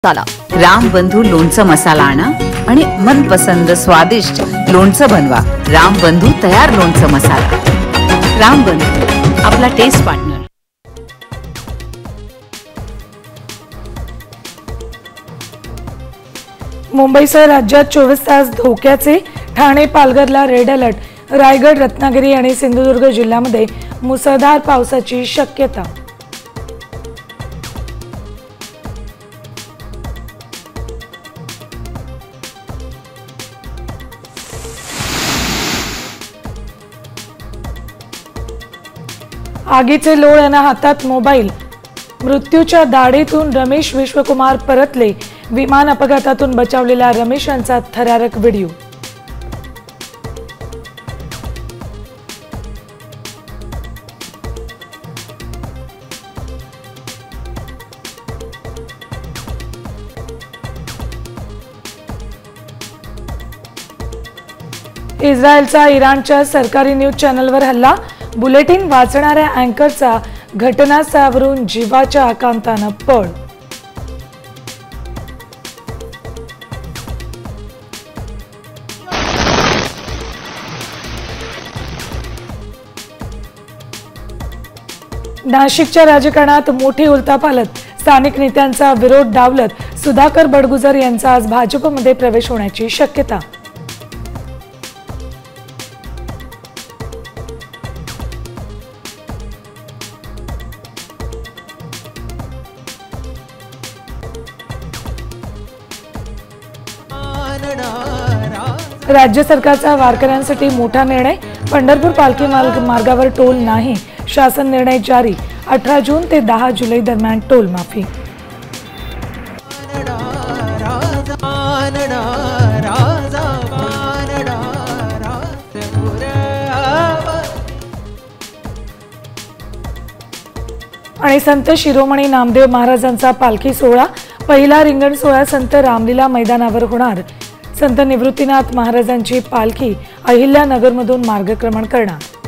चला रामबंधू लोणचं मसाला आणा आणि मनपसंद स्वादिष्ट लोणचं बनवा। रामबंधू तयार लोणचं मसाला। रामबंधू आपला टेस्ट पार्टनर। मुंबईसह राज्यात 24 तास धोक्याचे। ठाणे पालघरला रेड अलर्ट। रायगड रत्नागिरी आणि सिंधुदुर्ग जिल्ह्यामध्ये मुसळधार पावसाची शक्यता। आगीचे लोळ आणि हातात मोबाईल। मृत्यूच्या दाढेतून रमेश विश्वकुमार परतले। विमान अपघातातून बचावलेल्या रमेश यांचा थरारक व्हिडिओ। इस्रायलचा इराणच्या सरकारी न्यूज चॅनलवर हल्ला। बुलेटिन वाचणाऱ्या अँकरचा घटनास्थळावरून जीवाच्या आकांताने पळ। नाशिकच्या राजकारणात मोठी उलथापालथ। स्थानिक नेत्यांचा विरोध डावलत सुधाकर बडगुजर यांचा आज भाजपमध्ये प्रवेश होण्याची शक्यता। राज्य सरकारचा वारकऱ्यांसाठी मोठा निर्णय। पंढरपूर पालखी मार्गावर टोल नाही। शासन निर्णय जारी। 18 जून ते 10 जुलै दरम्यान टोल माफी। आणि संत शिरोमणी नामदेव महाराजांचा पालखी सोहळा। पहिला रिंगण सोहळा संत रामलीला मैदानावर होणार। संत निवृत्तीनाथ महाराजांची पालखी अहिल्यानगरमधून मार्गक्रमण करणार।